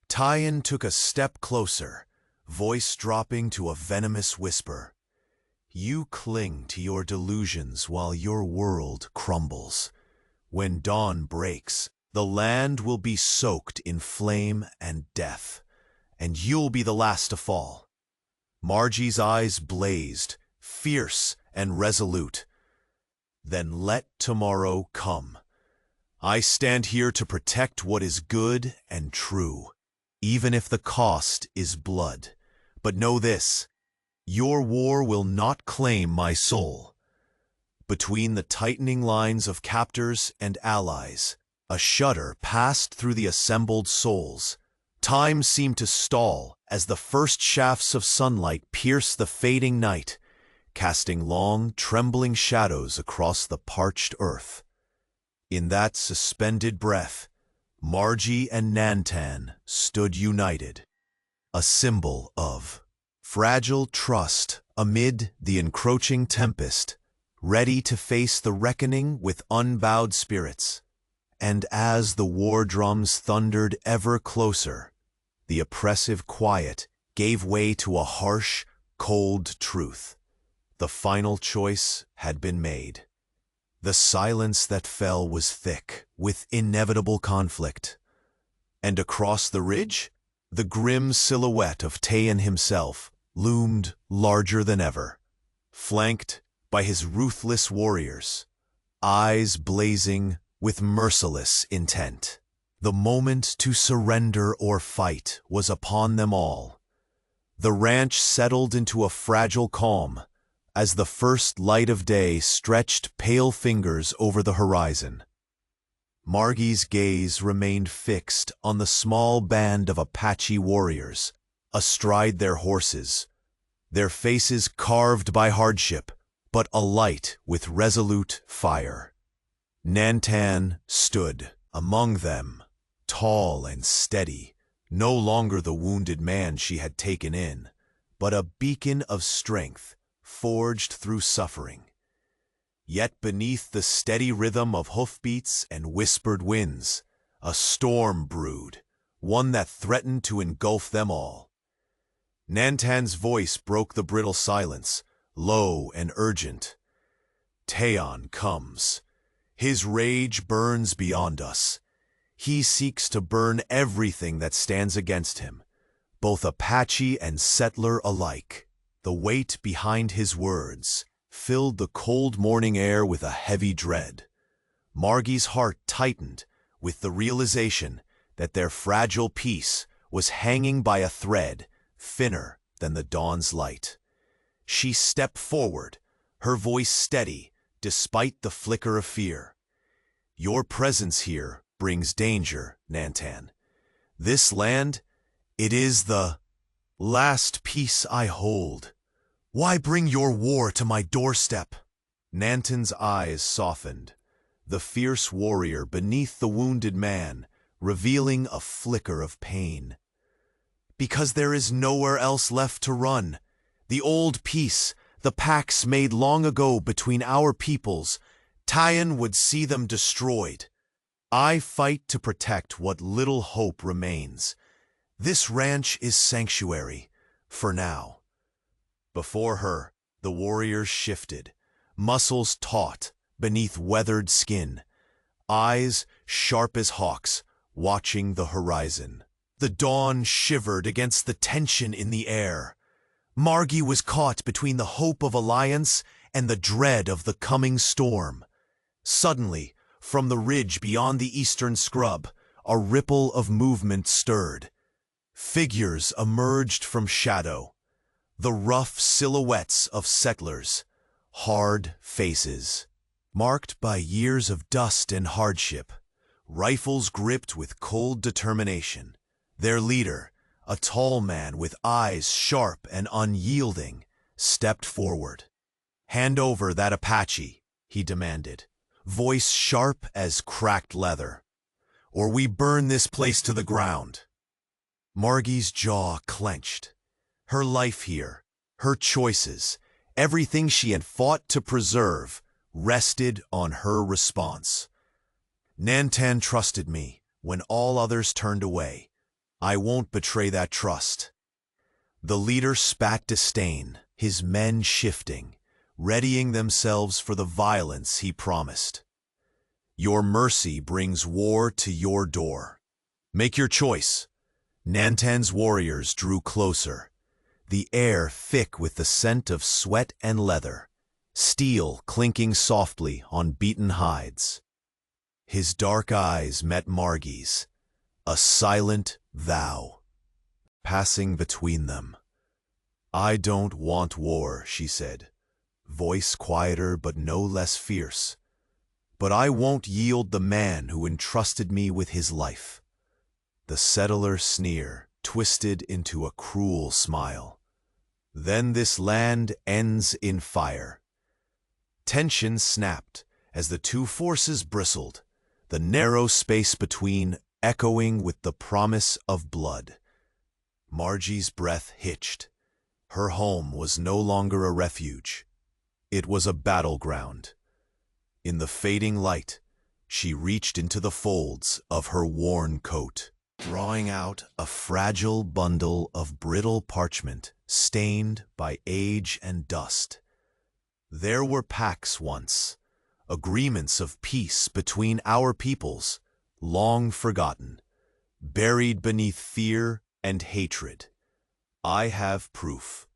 Tien took a step closer, voice dropping to a venomous whisper. "You cling to your delusions while your world crumbles. When dawn breaks, the land will be soaked in flame and death, and you'll be the last to fall." Margie's eyes blazed, fierce and resolute. "Then let tomorrow come. I stand here to protect what is good and true, even if the cost is blood. But know this, your war will not claim my soul." Between the tightening lines of captors and allies, a shudder passed through the assembled souls. Time seemed to stall as the first shafts of sunlight pierced the fading night, casting long, trembling shadows across the parched earth. In that suspended breath, Margie and Nantan stood united, a symbol of fragile trust amid the encroaching tempest, ready to face the reckoning with unbowed spirits. And as the war drums thundered ever closer, the oppressive quiet gave way to a harsh, cold truth. The final choice had been made. The silence that fell was thick with inevitable conflict. And across the ridge, the grim silhouette of Tien himself loomed larger than ever, flanked by his ruthless warriors, eyes blazing with merciless intent. The moment to surrender or fight was upon them all. The ranch settled into a fragile calm as the first light of day stretched pale fingers over the horizon. Margie's gaze remained fixed on the small band of Apache warriors astride their horses, their faces carved by hardship, but alight with resolute fire. Nantan stood among them, tall and steady, no longer the wounded man she had taken in, but a beacon of strength forged through suffering. Yet beneath the steady rhythm of hoofbeats and whispered winds, a storm brewed, one that threatened to engulf them all. Nantan's voice broke the brittle silence, low and urgent. Taeon comes. His rage burns beyond us. He seeks to burn everything that stands against him, both Apache and settler alike. The weight behind his words filled the cold morning air with a heavy dread. Margie's heart tightened with the realization that their fragile peace was hanging by a thread thinner than the dawn's light. She stepped forward, her voice steady despite the flicker of fear. Your presence here brings danger, Nantan. This land, it is the last peace I hold. Why bring your war to my doorstep? Nantan's eyes softened, the fierce warrior beneath the wounded man, revealing a flicker of pain. Because there is nowhere else left to run. The old peace, the pacts made long ago between our peoples, Taeon would see them destroyed. I fight to protect what little hope remains. This ranch is sanctuary, for now. Before her, the warriors shifted, muscles taut beneath weathered skin, eyes sharp as hawks, watching the horizon. The dawn shivered against the tension in the air. Margie was caught between the hope of alliance and the dread of the coming storm. Suddenly, from the ridge beyond the eastern scrub, a ripple of movement stirred. Figures emerged from shadow, the rough silhouettes of settlers, hard faces, marked by years of dust and hardship, rifles gripped with cold determination. Their leader, a tall man with eyes sharp and unyielding, stepped forward. "Hand over that Apache," he demanded, voice sharp as cracked leather, "or we burn this place to the ground." Margie's jaw clenched. Her life here, her choices, everything she had fought to preserve, rested on her response. Nantan trusted me when all others turned away. I won't betray that trust. The leader spat disdain, his men shifting, readying themselves for the violence he promised. Your mercy brings war to your door. Make your choice. Nantan's warriors drew closer, the air thick with the scent of sweat and leather, steel clinking softly on beaten hides. His dark eyes met Margie's, a silent vow, passing between them. "I don't want war," she said, voice quieter but no less fierce. "But I won't yield the man who entrusted me with his life." The settler's sneer twisted into a cruel smile. "Then this land ends in fire." Tension snapped as the two forces bristled, the narrow space between echoing with the promise of blood. Margie's breath hitched. Her home was no longer a refuge. It was a battleground. In the fading light, she reached into the folds of her worn coat, drawing out a fragile bundle of brittle parchment stained by age and dust. There were pacts once, agreements of peace between our peoples, long forgotten, buried beneath fear and hatred. I have proof.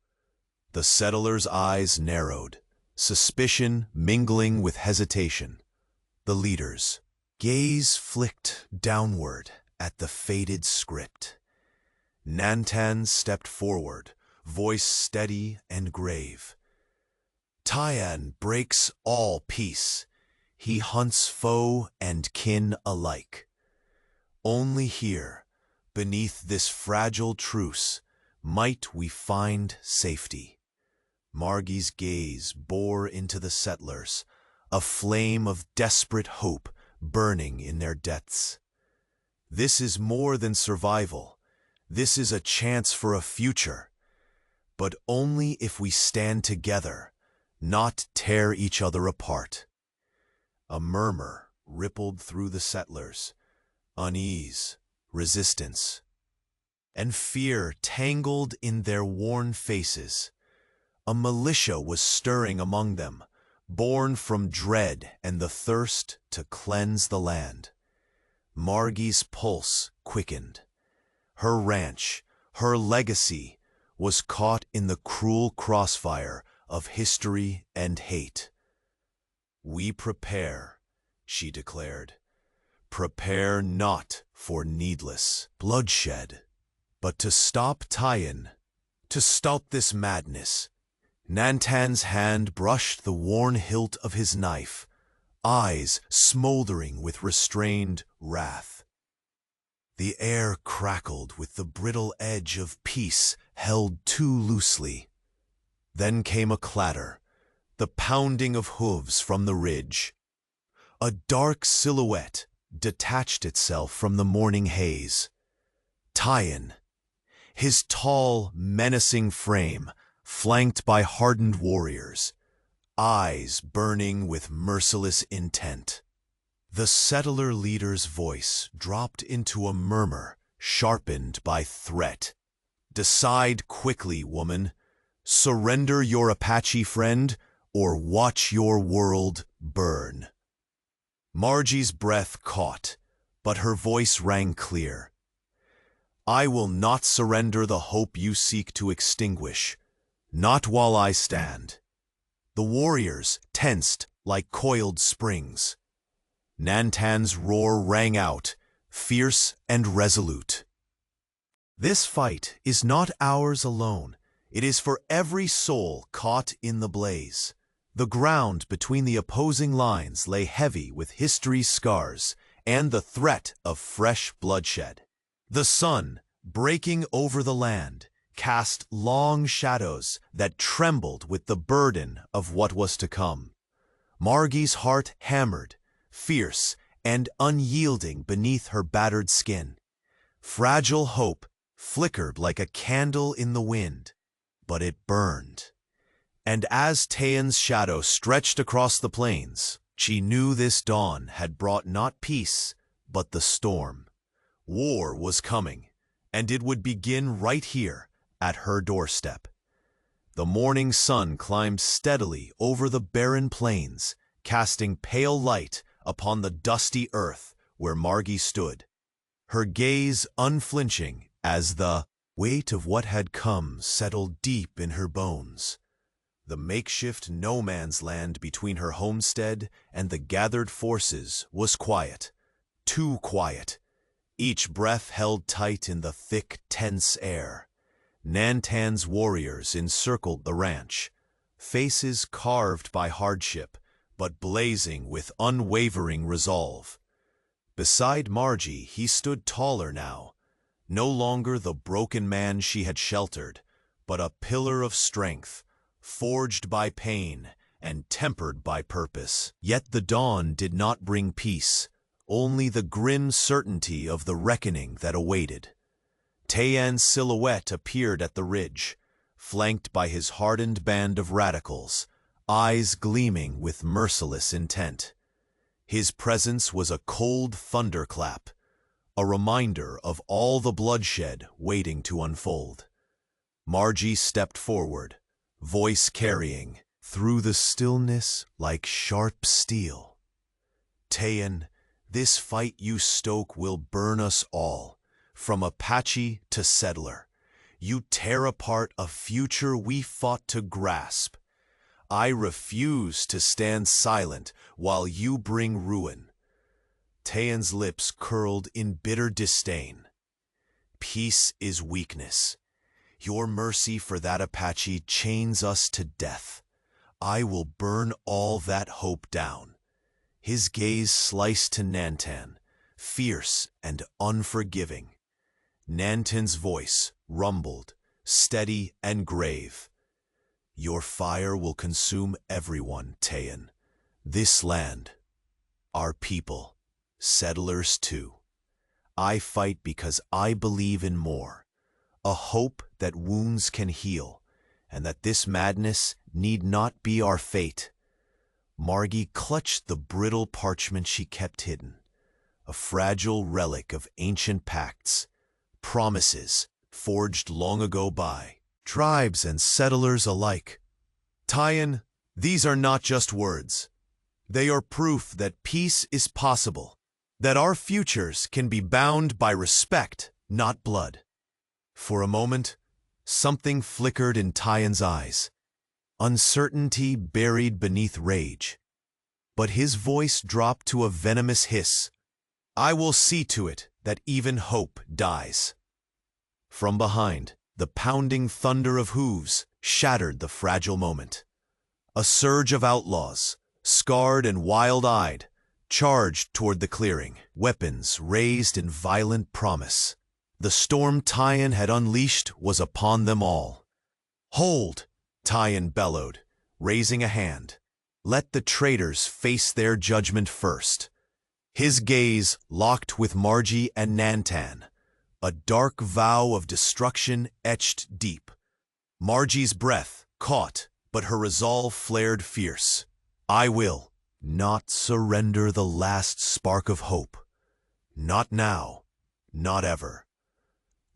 The settler's eyes narrowed, suspicion mingling with hesitation. The leaders, Gaze flicked downward at the faded script. Nantan stepped forward, voice steady and grave. Tyan breaks all peace. He hunts foe and kin alike. Only here, beneath this fragile truce, might we find safety. Margie's gaze bore into the settlers, a flame of desperate hope burning in their depths. This is more than survival. This is a chance for a future. But only if we stand together, not tear each other apart. A murmur rippled through the settlers. Unease, resistance, and fear tangled in their worn faces. A militia was stirring among them, born from dread and the thirst to cleanse the land. Margie's pulse quickened. Her ranch, her legacy, was caught in the cruel crossfire of history and hate. "We prepare," she declared. "Prepare not for needless bloodshed, but to stop Tyan, to stop this madness." Nantan's hand brushed the worn hilt of his knife, eyes smoldering with restrained wrath. The air crackled with the brittle edge of peace held too loosely. Then came a clatter, the pounding of hooves from the ridge. A dark silhouette detached itself from the morning haze. Tyan, his tall, menacing frame flanked by hardened warriors, eyes burning with merciless intent. The settler leader's voice dropped into a murmur sharpened by threat. "Decide quickly, woman. Surrender your Apache friend, or watch your world burn." Margie's breath caught, but her voice rang clear. "I will not surrender the hope you seek to extinguish, not while I stand." The warriors tensed like coiled springs. Nantan's roar rang out, fierce and resolute. "This fight is not ours alone. It is for every soul caught in the blaze." The ground between the opposing lines lay heavy with history's scars and the threat of fresh bloodshed. The sun, breaking over the land, cast long shadows that trembled with the burden of what was to come. Margie's heart hammered, fierce and unyielding beneath her battered skin. Fragile hope flickered like a candle in the wind, but it burned. And as Tyan's shadow stretched across the plains, she knew this dawn had brought not peace, but the storm. War was coming, and it would begin right here, at her doorstep. The morning sun climbed steadily over the barren plains, casting pale light upon the dusty earth where Margie stood, her gaze unflinching as the weight of what had come settled deep in her bones. The makeshift no-man's land between her homestead and the gathered forces was quiet, too quiet, each breath held tight in the thick, tense air. Nantan's warriors encircled the ranch, faces carved by hardship, but blazing with unwavering resolve. Beside Margie, he stood taller now, no longer the broken man she had sheltered, but a pillar of strength, forged by pain and tempered by purpose. Yet the dawn did not bring peace, only the grim certainty of the reckoning that awaited. Tyan's silhouette appeared at the ridge, flanked by his hardened band of radicals, eyes gleaming with merciless intent. His presence was a cold thunderclap, a reminder of all the bloodshed waiting to unfold. Margie stepped forward, voice carrying through the stillness like sharp steel. "Tyan, this fight you stoke will burn us all, from Apache to settler. You tear apart a future we fought to grasp. I refuse to stand silent while you bring ruin." Tayan's lips curled in bitter disdain. Peace is weakness. Your mercy for that Apache chains us to death. I will burn all that hope down. His gaze sliced to Nantan, fierce and unforgiving. Nantan's voice rumbled, steady and grave. Your fire will consume everyone, Tayan. This land, our people, settlers too. I fight because I believe in more, a hope that wounds can heal, and that this madness need not be our fate. Margie clutched the brittle parchment she kept hidden, a fragile relic of ancient pacts, promises forged long ago by tribes and settlers alike. Tayan, these are not just words. They are proof that peace is possible, that our futures can be bound by respect, not blood. For a moment, something flickered in Tayan's eyes, uncertainty buried beneath rage. But his voice dropped to a venomous hiss. I will see to it that even hope dies. From behind, the pounding thunder of hooves shattered the fragile moment. A surge of outlaws, scarred and wild-eyed, charged toward the clearing, weapons raised in violent promise. The storm Tayan had unleashed was upon them all. Hold, Tayan bellowed, raising a hand. Let the traitors face their judgment first. His gaze locked with Margie and Nantan, a dark vow of destruction etched deep. Margie's breath caught, but her resolve flared fierce. I will not surrender the last spark of hope. Not now, not ever.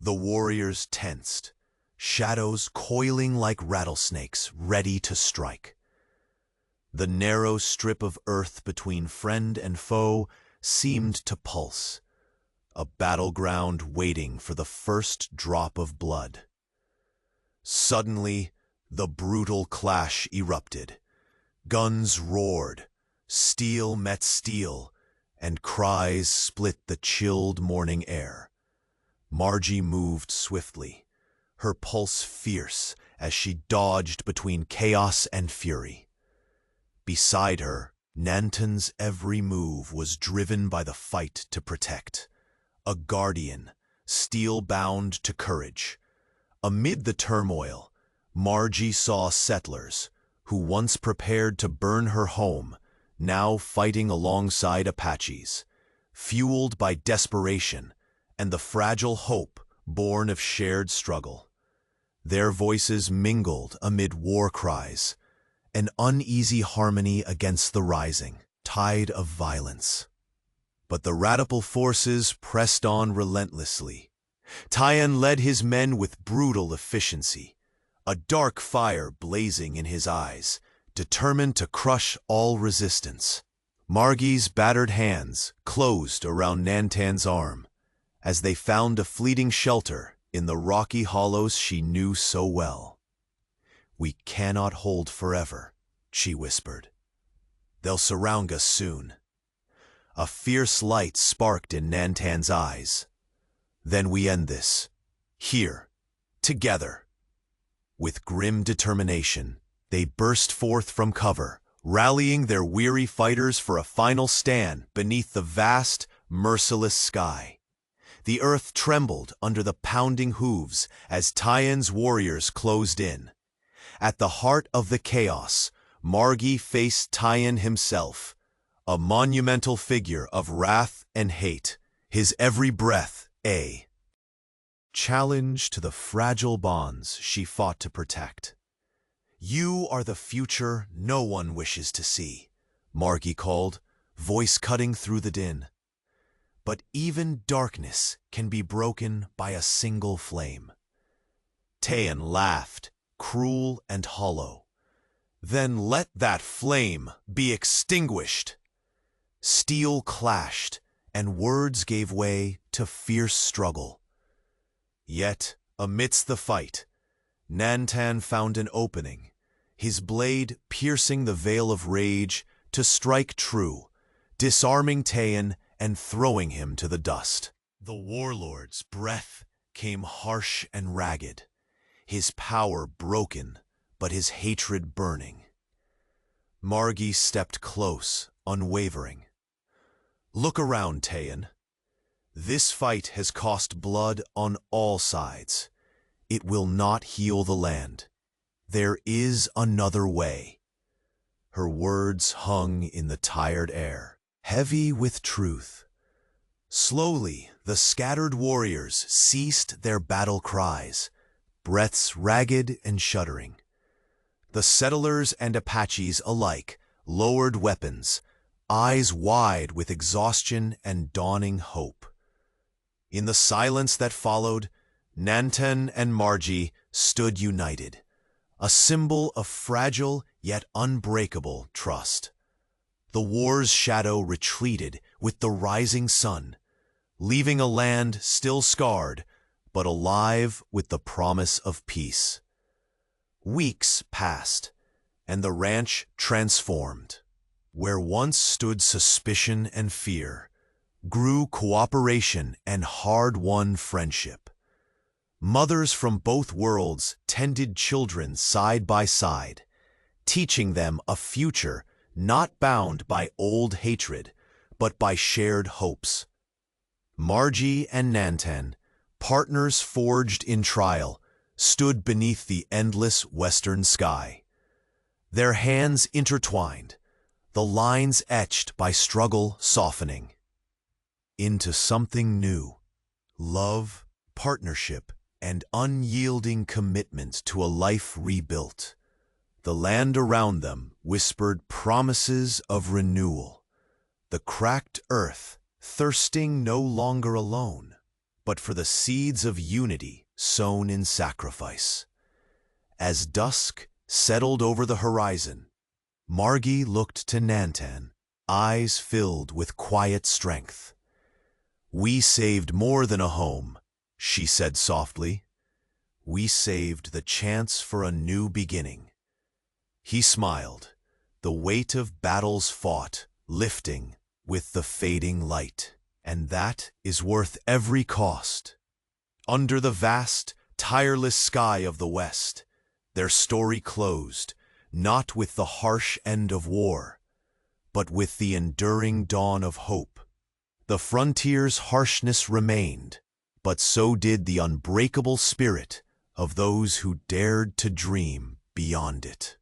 The warriors tensed, shadows coiling like rattlesnakes ready to strike. The narrow strip of earth between friend and foe seemed to pulse, a battleground waiting for the first drop of blood. Suddenly, the brutal clash erupted. Guns roared, steel met steel, and cries split the chilled morning air. Margie moved swiftly, her pulse fierce as she dodged between chaos and fury. Beside her, Nantan's every move was driven by the fight to protect. A guardian, steel-bound to courage. Amid the turmoil, Margie saw settlers, who once prepared to burn her home, now fighting alongside Apaches, fueled by desperation and the fragile hope born of shared struggle. Their voices mingled amid war cries, an uneasy harmony against the rising tide of violence. But the radical forces pressed on relentlessly. Tayan led his men with brutal efficiency, a dark fire blazing in his eyes, determined to crush all resistance. Margie's battered hands closed around Nantan's arm, as they found a fleeting shelter in the rocky hollows she knew so well. We cannot hold forever, she whispered. They'll surround us soon. A fierce light sparked in Nantan's eyes. Then we end this. Here. Together. With grim determination, they burst forth from cover, rallying their weary fighters for a final stand beneath the vast, merciless sky. The earth trembled under the pounding hooves as Tayan's warriors closed in. At the heart of the chaos, Margie faced Tayan himself, a monumental figure of wrath and hate, his every breath a challenge to the fragile bonds she fought to protect. You are the future no one wishes to see, Margie called, voice cutting through the din. But even darkness can be broken by a single flame. Tayan laughed, cruel and hollow. Then let that flame be extinguished. Steel clashed, and words gave way to fierce struggle. Yet, amidst the fight, Nantan found an opening, his blade piercing the veil of rage to strike true, disarming Tayan and throwing him to the dust. The warlord's breath came harsh and ragged, his power broken, but his hatred burning. Margi stepped close, unwavering. "Look around, Tayan. This fight has cost blood on all sides. It will not heal the land. There is another way." Her words hung in the tired air, heavy with truth. Slowly, the scattered warriors ceased their battle cries, breaths ragged and shuddering. The settlers and Apaches alike lowered weapons, eyes wide with exhaustion and dawning hope. In the silence that followed, Nanten and Margi stood united, a symbol of fragile yet unbreakable trust. The war's shadow retreated with the rising sun, leaving a land still scarred, but alive with the promise of peace. Weeks passed, and the ranch transformed. Where once stood suspicion and fear, grew cooperation and hard-won friendship. Mothers from both worlds tended children side by side, teaching them a future not bound by old hatred, but by shared hopes. Margi and Nanten, partners forged in trial, stood beneath the endless western sky. Their hands intertwined, the lines etched by struggle softening into something new: love, partnership, and unyielding commitment to a life rebuilt. The land around them whispered promises of renewal, the cracked earth thirsting no longer alone, but for the seeds of unity sown in sacrifice. As dusk settled over the horizon, Margi looked to Nanten, eyes filled with quiet strength. "We saved more than a home," she said softly. "We saved the chance for a new beginning." He smiled, the weight of battles fought lifting with the fading light. "And that is worth every cost." Under the vast, tireless sky of the West, their story closed, not with the harsh end of war, but with the enduring dawn of hope. The frontier's harshness remained, but so did the unbreakable spirit of those who dared to dream beyond it.